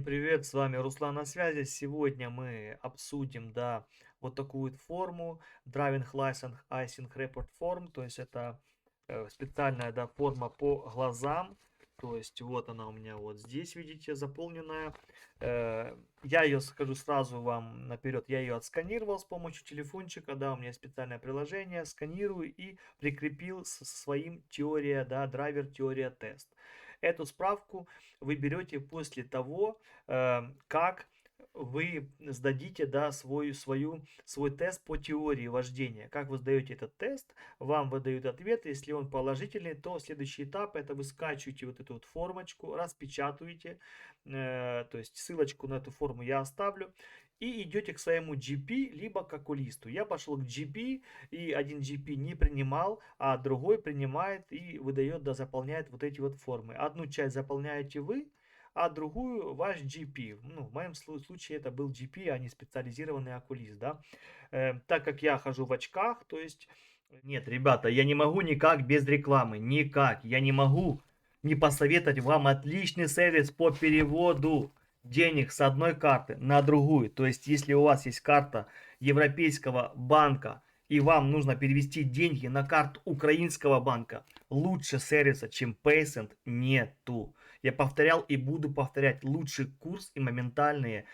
Всем привет, с вами Руслан на связи. Сегодня мы обсудим, да, вот такую вот форму Driving License Icing Report Form, то есть это специальная, да, форма по глазам, то есть вот она у меня вот здесь, видите, заполненная. Я ее, скажу сразу вам наперед, я ее отсканировал с помощью телефончика, да, у меня есть специальное приложение, сканирую и прикрепил со своим теория, да, драйвер теория тест. Эту справку вы берете после того, как вы сдадите, да, свой тест по теории вождения. Как вы сдаете этот тест, вам выдают ответ. Если он положительный, то следующий этап это вы скачиваете вот эту вот формочку, распечатываете, то есть ссылочку на эту форму я оставлю, и идете к своему GP, либо к окулисту. Я пошел к GP, и один GP не принимал, а другой принимает и выдает, да, заполняет вот эти вот формы. Одну часть заполняете вы, а другую ваш GP. Ну, в моем случае это был GP, а не специализированный окулист, да. Так как я хожу в очках, то есть... Нет, ребята, я не могу никак без рекламы, никак. Я не могу не посоветовать вам отличный сервис по переводу денег с одной карты на другую. То есть, если у вас есть карта Европейского банка, и вам нужно перевести деньги на карту украинского банка, лучше сервиса, чем Paysend, нету. Я повторял и буду повторять, лучший курс и моментальные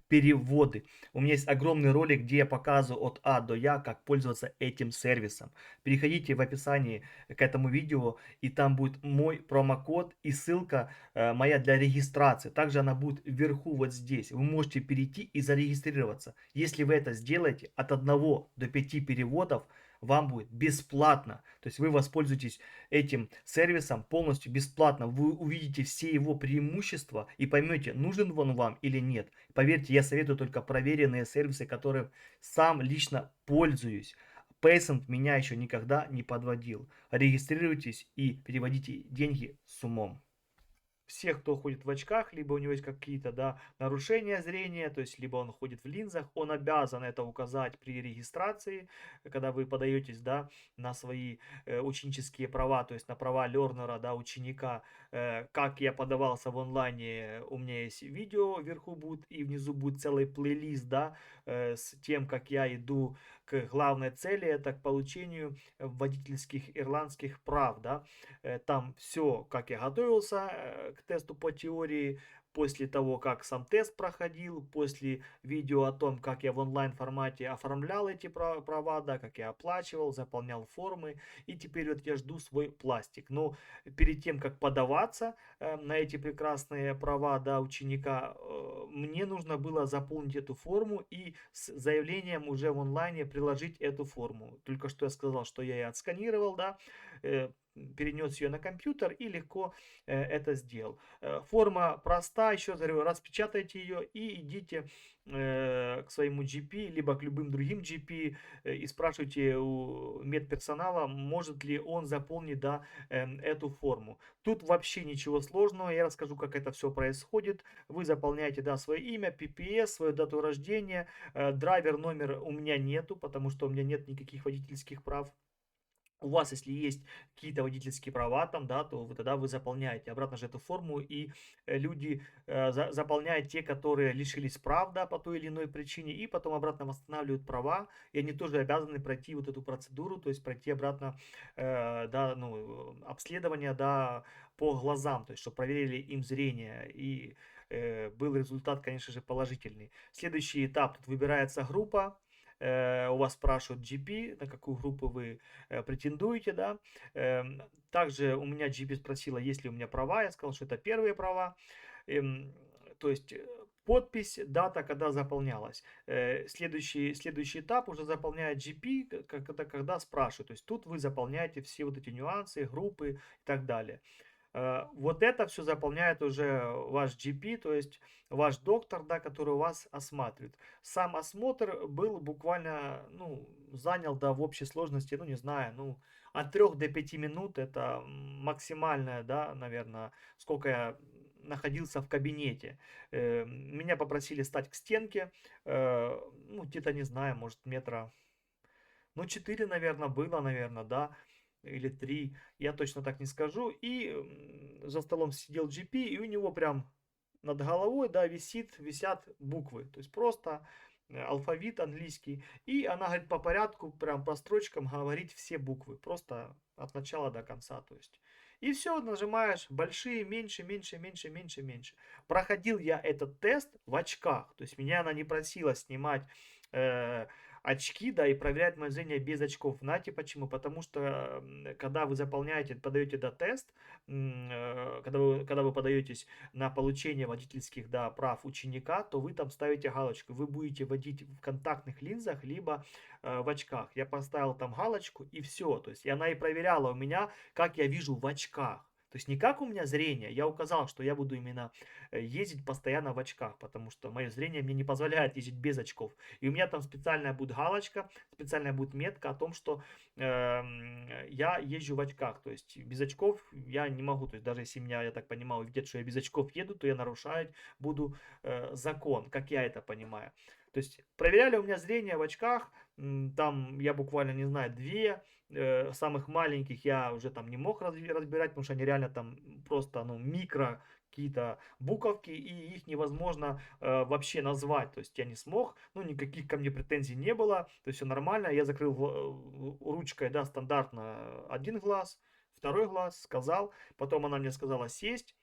переводы. У меня есть огромный ролик, где я показываю от А до Я, как пользоваться этим сервисом. Переходите в описании к этому видео, и там будет мой промокод и ссылка моя для регистрации. Также она будет вверху вот здесь. Вы можете перейти и зарегистрироваться. Если вы это сделаете, от 1 до 5 переводов вам будет бесплатно. То есть вы воспользуетесь этим сервисом полностью бесплатно. Вы увидите все его преимущества и поймете, нужен он вам или нет. Поверьте, я советую только проверенные сервисы, которые сам лично пользуюсь. Paysend меня еще никогда не подводил. Регистрируйтесь и переводите деньги с умом. Всех, кто ходит в очках, либо у него есть какие-то, да, нарушения зрения, то есть либо он ходит в линзах, он обязан это указать при регистрации, когда вы подаетесь, да, на свои ученические права, то есть на права лернера, да, ученика. Как я подавался в онлайне, у меня есть видео, вверху будет и внизу будет целый плейлист, да, с тем, как я иду к главной цели, это к получению водительских ирландских прав, да. Там все, как я готовился к тесту по теории, после того, как сам тест проходил, после видео о том, как я в онлайн формате оформлял эти права, да, как я оплачивал, заполнял формы, и теперь вот я жду свой пластик. Но перед тем, как подаваться на эти прекрасные права, да, ученика, мне нужно было заполнить эту форму и с заявлением уже в онлайне приложить эту форму. Только что я сказал, что я ее отсканировал, да, перенес ее на компьютер и легко это сделал. Форма проста, еще раз говорю, распечатайте ее и идите к своему GP, либо к любым другим GP и спрашивайте у медперсонала, может ли он заполнить, да, эту форму. Тут вообще ничего сложного, я расскажу, как это все происходит. Вы заполняете, да, свое имя, PPS, свою дату рождения, драйвер номер у меня нету, потому что у меня нет никаких водительских прав. У вас, если есть какие-то водительские права там, да, то вы тогда вы заполняете обратно же эту форму, и люди заполняют те, которые лишились прав, да, по той или иной причине, и потом обратно восстанавливают права, и они тоже обязаны пройти вот эту процедуру, то есть пройти обратно, да, ну, обследование, да, по глазам, то есть чтобы проверили им зрение, и был результат, конечно же, положительный. Следующий этап, тут выбирается группа, у вас спрашивают GP, на какую группу вы претендуете, да. Также у меня GP спросила, есть ли у меня права, я сказал, что это первые права. Эм, То есть подпись, дата, когда заполнялась. Следующий этап уже заполняет GP, когда спрашивают. То есть тут вы заполняете все вот эти нюансы, группы и так далее. Вот это все заполняет уже ваш GP, то есть ваш доктор, да, который вас осматривает. Сам осмотр был буквально, ну, занял, да, в общей сложности, ну, не знаю, ну, от 3 до 5 минут. Это максимальное, да, наверное, сколько я находился в кабинете. Меня попросили стать к стенке, ну, где-то, не знаю, может, метра, ну, 4, наверное, было, наверное, да, или 3, я точно так не скажу. И за столом сидел GP, и у него прям, над головой, да, висят буквы, то есть просто алфавит английский, и она говорит по порядку, прям по строчкам говорить все буквы, просто от начала до конца, то есть. И все, нажимаешь большие, меньше, меньше, меньше, меньше, меньше. Проходил я этот тест в очках, то есть меня она не просила снимать э, очки, да, и проверять мое зрение без очков. Знаете почему? Потому что когда вы заполняете, подаете, да, тест, когда вы подаетесь на получение водительских, да, прав ученика, то вы там ставите галочку. Вы будете водить в контактных линзах, либо в очках. Я поставил там галочку и все. То есть и она и проверяла у меня, как я вижу в очках. То есть не как у меня зрение, я указал, что я буду именно ездить постоянно в очках, потому что мое зрение мне не позволяет ездить без очков. И у меня там специальная будет галочка, специальная будет метка о том, что я езжу в очках. То есть без очков я не могу. То есть даже если меня, я так понимаю, увидят, что я без очков еду, то я нарушать буду закон, как я это понимаю. То есть проверяли у меня зрение в очках, там я буквально, не знаю, две, самых маленьких я уже там не мог разбирать, потому что они реально там просто, ну, микро какие-то буковки, и их невозможно вообще назвать. То есть я не смог, ну, никаких ко мне претензий не было, то есть все нормально. Я закрыл ручкой, да, стандартно один глаз, второй глаз, сказал, потом она мне сказала сесть.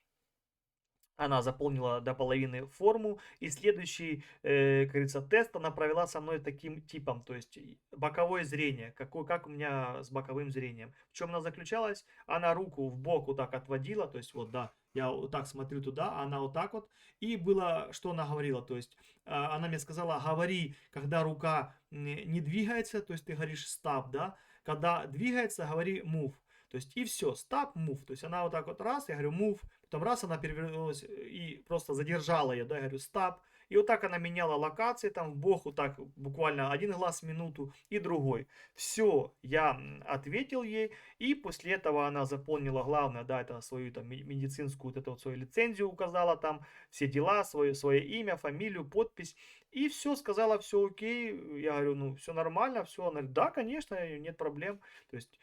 Она заполнила до половины форму, и следующий, как говорится, тест она провела со мной таким типом, то есть боковое зрение, как у меня с боковым зрением. В чем она заключалась? Она руку в бок вот так отводила, то есть вот, да, я вот так смотрю туда, а она вот так вот, и было, что она говорила, то есть она мне сказала, говори, когда рука не двигается, то есть ты говоришь stop, да, когда двигается, говори move. То есть и все, stop, move. То есть она вот так вот раз, я говорю move, потом раз она перевернулась и просто задержала ее, да, я говорю стоп. И вот так она меняла локации, там в бок, вот так буквально один глаз в минуту и другой. Все, я ответил ей, и после этого она заполнила главное, да, это свою там медицинскую, вот эту вот свою лицензию указала там, все дела, свое имя, фамилию, подпись. И все, сказала, все окей. Я говорю, ну, все нормально, все. Она говорит, да, конечно, нет проблем. То есть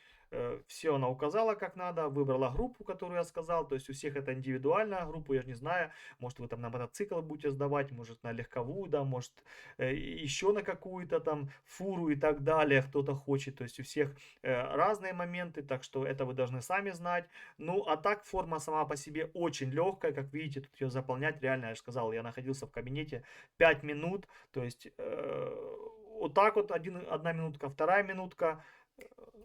все она указала как надо, выбрала группу, которую я сказал, то есть у всех это индивидуальная группа, я же не знаю, может вы там на мотоцикл будете сдавать, может на легковую, да, может еще на какую-то там фуру и так далее, кто-то хочет, то есть у всех разные моменты, так что это вы должны сами знать. Ну, а так форма сама по себе очень легкая, как видите, тут ее заполнять реально, я же сказал, я находился в кабинете 5 минут, то есть вот так вот одна минутка, вторая минутка,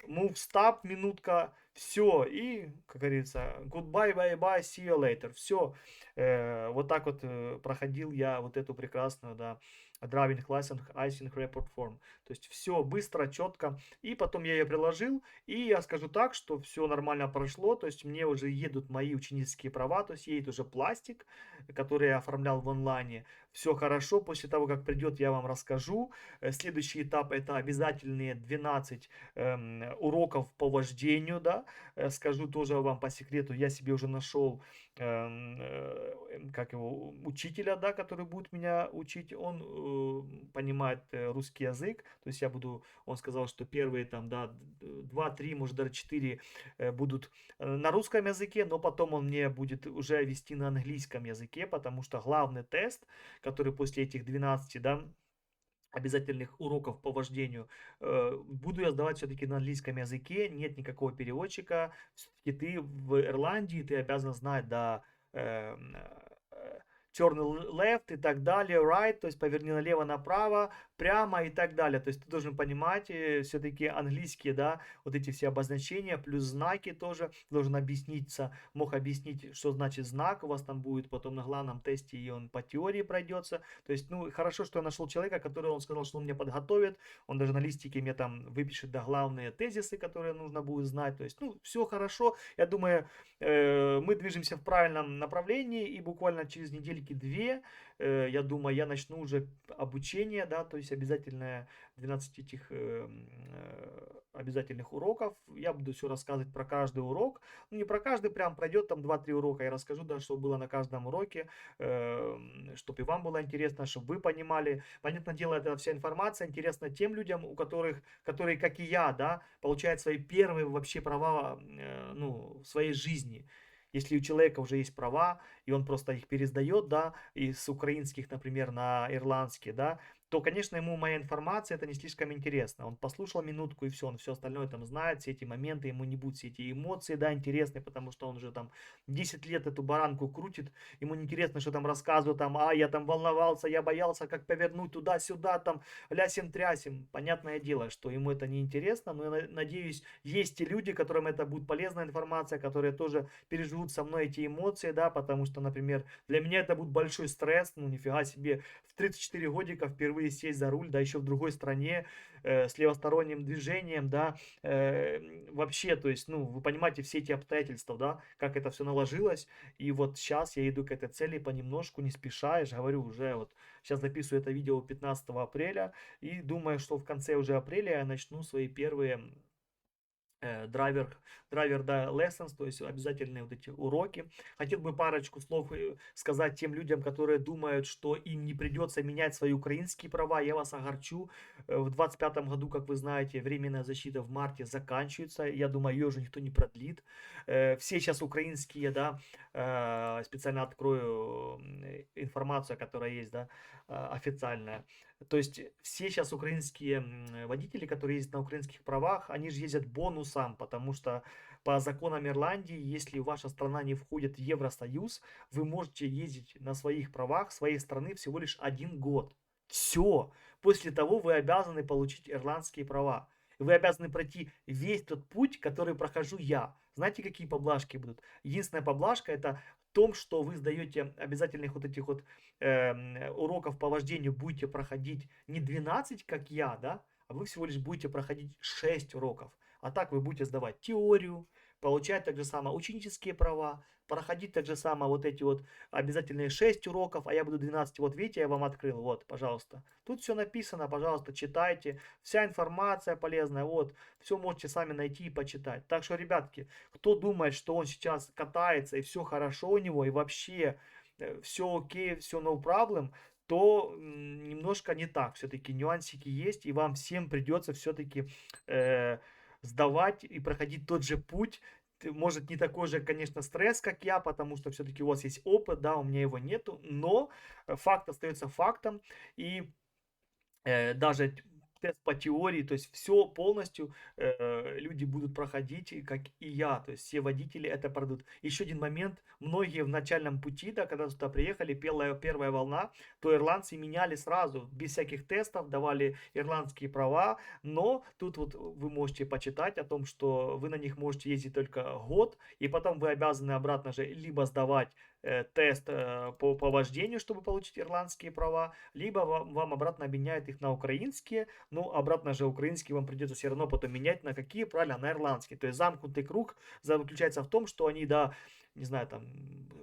move stop, минутка, все, и, как говорится, goodbye, bye bye, see you later, все, вот так вот проходил я вот эту прекрасную, да, driving license icing report form, то есть все быстро, четко, и потом я ее приложил, и я скажу так, что все нормально прошло, то есть мне уже едут мои ученические права, то есть едет уже пластик, который я оформлял в онлайне, все хорошо, после того, как придет, я вам расскажу. Следующий этап это обязательные 12 уроков по вождению, да, скажу тоже вам по секрету, я себе уже нашел, как его, учителя, да, который будет меня учить, он понимает русский язык, то есть я буду, он сказал, что первые там, да, 2-3, может даже 4 будут на русском языке, но потом он мне будет уже вести на английском языке, потому что главный тест, который после этих 12, да, обязательных уроков по вождению, буду я сдавать все-таки на английском языке, нет никакого переводчика, все-таки ты в Ирландии, ты обязан знать, да, turn left и так далее, right, то есть поверни налево, направо, прямо и так далее. То есть ты должен понимать все-таки английские, да, вот эти все обозначения, плюс знаки тоже, должен объясниться, мог объяснить, что значит знак, у вас там будет потом на главном тесте, и он по теории пройдется. То есть, ну, хорошо, что я нашел человека, который, он сказал, что он меня подготовит, он даже на листике мне там выпишет, да, главные тезисы, которые нужно будет знать. То есть, ну, все хорошо. Я думаю, мы движемся в правильном направлении, и буквально через недельки-две, я думаю, я начну уже обучение, да, то есть обязательное 12 этих обязательных уроков. Я буду все рассказывать про каждый урок. Ну, не про каждый, прям пройдет там 2-3 урока. Я расскажу, да, что было на каждом уроке, чтобы и вам было интересно, чтобы вы понимали. Понятное дело, эта вся информация интересна тем людям, которые, как и я, да, получают свои первые вообще права, ну, в своей жизни. Если у человека уже есть права, и он просто их пересдает, да, из украинских, например, на ирландские, да, то, конечно, ему моя информация это не слишком интересно. Он послушал минутку и все, он все остальное там знает, все эти моменты, ему не будут все эти эмоции, да, интересны, потому что он уже там 10 лет эту баранку крутит, ему не интересно, что там рассказывают, там, я там волновался, я боялся, как повернуть туда-сюда, там, лясим-трясим. Понятное дело, что ему это не интересно, но я надеюсь, есть и люди, которым это будет полезная информация, которые тоже переживут со мной эти эмоции, да, потому что, например, для меня это будет большой стресс, ну, нифига себе, в 34 годика впервые сесть за руль, да, еще в другой стране, с левосторонним движением, да, вообще, то есть, ну, вы понимаете все эти обстоятельства, да, как это все наложилось, и вот сейчас я иду к этой цели понемножку, не спеша, я же говорю, уже вот сейчас записываю это видео 15 апреля, и думаю, что в конце уже апреля я начну свои первые драйвер, да, lessons, то есть обязательные вот эти уроки. Хотел бы парочку слов сказать тем людям, которые думают, что им не придется менять свои украинские права. Я вас огорчу. В 25 году, как вы знаете, временная защита в марте заканчивается. Я думаю, ее уже никто не продлит. Все сейчас украинские, да, специально открою информацию, которая есть, да, официальная. То есть все сейчас украинские водители, которые ездят на украинских правах, они же ездят бонусом, потому что по законам Ирландии, если ваша страна не входит в Евросоюз, вы можете ездить на своих правах своей страны всего лишь 1 год. Все. После того вы обязаны получить ирландские права. Вы обязаны пройти весь тот путь, который прохожу я. Знаете, какие поблажки будут? Единственная поблажка это в том, что вы сдаете обязательных вот этих вот уроков по вождению будете проходить не 12, как я, да, а вы всего лишь будете проходить 6 уроков. А так вы будете сдавать теорию, получать так же самое ученические права, проходить так же самое вот эти вот обязательные 6 уроков, а я буду 12. Вот видите, я вам открыл, вот, пожалуйста. Тут все написано, пожалуйста, читайте. Вся информация полезная, вот, все можете сами найти и почитать. Так что, ребятки, кто думает, что он сейчас катается и все хорошо у него, и вообще все окей, все no problem, то немножко не так. Все-таки нюансики есть, и вам всем придется все-таки сдавать и проходить тот же путь. Может не такой же, конечно, стресс, как я, потому что все-таки у вас есть опыт, да, у меня его нету, но факт остается фактом, и даже тест по теории, то есть все полностью люди будут проходить, как и я, то есть все водители это пройдут. Еще один момент, многие в начальном пути, да, когда сюда приехали, первая волна, то ирландцы меняли сразу, без всяких тестов, давали ирландские права, но тут вот вы можете почитать о том, что вы на них можете ездить только год, и потом вы обязаны обратно же либо сдавать тест по вождению, чтобы получить ирландские права, либо вам обратно обменяют их на украинские, ну, обратно же украинские вам придется все равно потом менять на какие, правильно, на ирландские. То есть замкнутый круг заключается в том, что они, да, не знаю, там,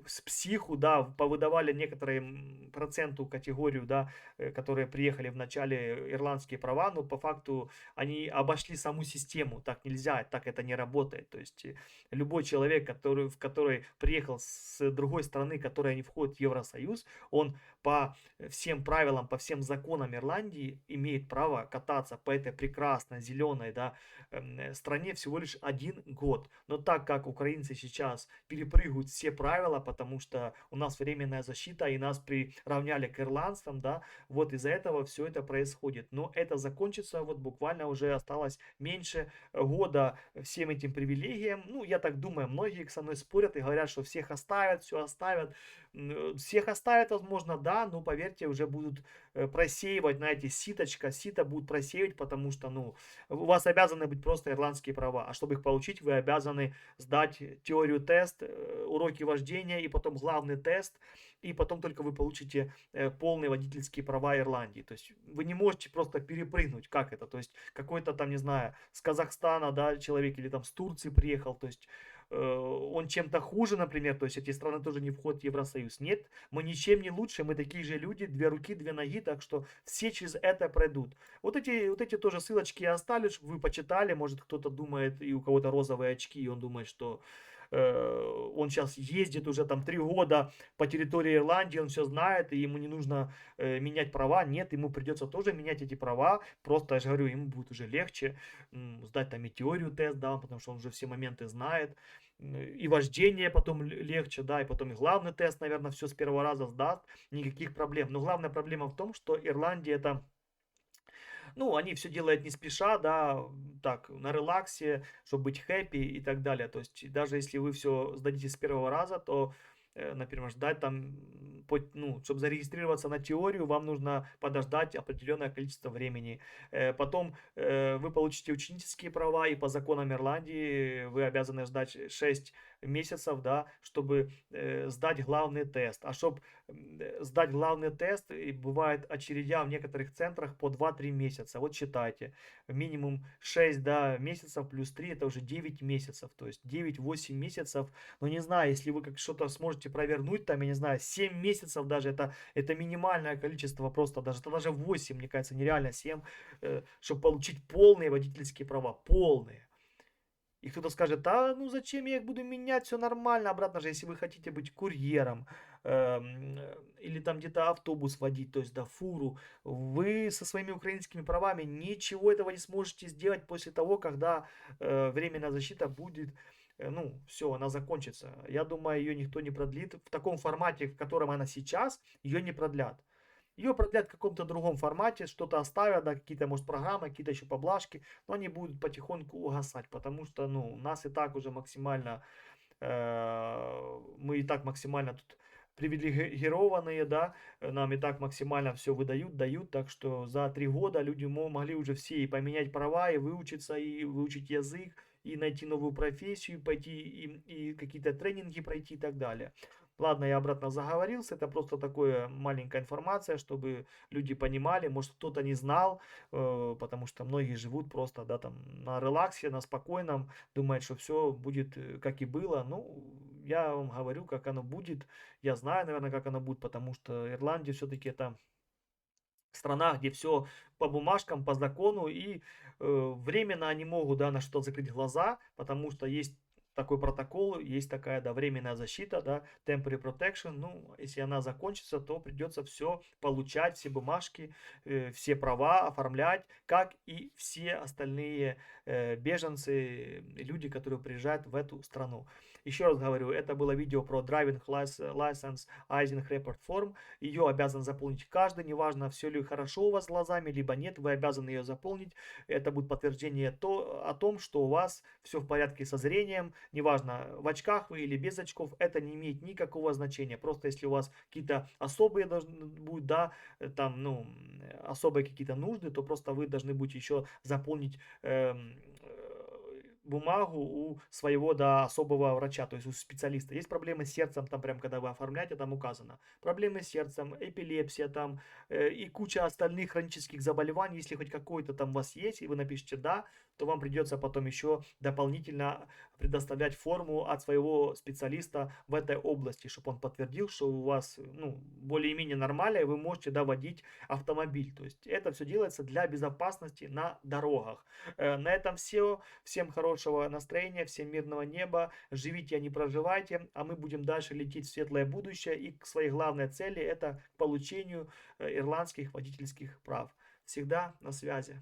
с психу, да, повыдавали некоторым проценту категорию, да, которые приехали в начале ирландские права, но по факту они обошли саму систему. Так нельзя, так это не работает. То есть любой человек, который приехал с другой страны, которая не входит в Евросоюз, он по всем правилам, по всем законам Ирландии имеет право кататься по этой прекрасной зеленой, да, стране всего лишь 1 год. Но так как украинцы сейчас перепрыгивают все правила, потому что у нас временная защита и нас приравняли к ирландцам, да, вот из-за этого все это происходит. Но это закончится, вот буквально уже осталось меньше года всем этим привилегиям. Ну, я так думаю, многие со мной спорят и говорят, что всех оставят, все оставят. Всех оставят, возможно, да, но поверьте, уже будут просеивать, знаете, сито будут просеивать, потому что, ну, у вас обязаны быть просто ирландские права, а чтобы их получить, вы обязаны сдать теорию тест, уроки вождения и потом главный тест, и потом только вы получите полные водительские права Ирландии. То есть вы не можете просто перепрыгнуть, как это, то есть какой-то там, не знаю, с Казахстана, да, человек или там с Турции приехал, то есть он чем-то хуже, например, то есть эти страны тоже не входят в Евросоюз. Нет, мы ничем не лучше, мы такие же люди, 2 руки, 2 ноги, так что все через это пройдут. Вот эти тоже ссылочки я оставлю, чтобы вы почитали, может кто-то думает, и у кого-то розовые очки, и он думает, что он сейчас ездит уже там 3 года по территории Ирландии, он все знает, и ему не нужно менять права. Нет, ему придется тоже менять эти права. Просто, я же говорю, ему будет уже легче сдать там и теорию тест, да, потому что он уже все моменты знает. И вождение потом легче, да, и потом и главный тест, наверное, все с первого раза сдаст, никаких проблем. Но главная проблема в том, что Ирландия это, ну, они все делают не спеша, да, так, на релаксе, чтобы быть хэппи и так далее. То есть даже если вы все сдадите с первого раза, то, например, ждать там, ну, чтобы зарегистрироваться на теорию, вам нужно подождать определенное количество времени. Потом вы получите ученические права, и по законам Ирландии вы обязаны ждать 6 месяцев, да, чтобы сдать главный тест. А чтобы сдать главный тест, и бывает очередя в некоторых центрах по 2-3 месяца. Вот считайте, минимум 6, да, месяцев плюс 3 это уже 9 месяцев. То есть 9-8 месяцев. Но не знаю, если вы как что-то сможете провернуть, там, я не знаю, 7 месяцев даже, это минимальное количество просто, даже, это даже 8, мне кажется, нереально 7, чтобы получить полные водительские права, полные. И кто-то скажет, а ну зачем я их буду менять, все нормально. Обратно же, если вы хотите быть курьером, или там где-то автобус водить, то есть да, фуру, вы со своими украинскими правами ничего этого не сможете сделать после того, когда временная защита будет, ну, все, она закончится. Я думаю, ее никто не продлит. В таком формате, в котором она сейчас, ее не продлят. Ее продлят в каком-то другом формате, что-то оставят, да, какие-то, может, программы, какие-то еще поблажки, но они будут потихоньку угасать, потому что, ну, нас и так уже максимально, мы и так максимально тут привилегированные, да, нам и так максимально все выдают, дают, так что за 3 года люди могли уже все и поменять права, и выучиться, и выучить язык, и найти новую профессию, пойти и какие-то тренинги пройти и так далее. Ладно, я обратно заговорился, это просто такая маленькая информация, чтобы люди понимали, может кто-то не знал, потому что многие живут просто, да, там на релаксе, на спокойном, думают, что все будет как и было. Ну, я вам говорю, как оно будет, я знаю, наверное, как оно будет, потому что Ирландия все-таки это страна, где все по бумажкам, по закону, и временно они могут, да, на что закрыть глаза, потому что есть такой протокол, есть такая, да, временная защита, да, temporary protection, ну, если она закончится, то придется все получать, все бумажки, все права оформлять, как и все остальные беженцы, люди, которые приезжают в эту страну. Еще раз говорю, это было видео про Driving License Ising Report Form. Ее обязан заполнить каждый, неважно, все ли хорошо у вас с глазами, либо нет, вы обязаны ее заполнить. Это будет подтверждение о том, что у вас все в порядке со зрением, неважно, в очках вы или без очков, это не имеет никакого значения. Просто если у вас какие-то особые должны будут, да, там, ну, особые какие-то нужды, то просто вы должны будете еще заполнить бумагу у своего, да, особого врача, то есть у специалиста. Есть проблемы с сердцем, там прям, когда вы оформляете, там указано. Проблемы с сердцем, эпилепсия там и куча остальных хронических заболеваний. Если хоть какой-то там у вас есть, и вы напишите «да», то вам придется потом еще дополнительно предоставлять форму от своего специалиста в этой области, чтобы он подтвердил, что у вас, ну, более-менее нормально, и вы можете, да, водить автомобиль. То есть это все делается для безопасности на дорогах. На этом все. Всем хорошего настроения, всем мирного неба. Живите, а не проживайте. А мы будем дальше лететь в светлое будущее и к своей главной цели, это к получению ирландских водительских прав. Всегда на связи.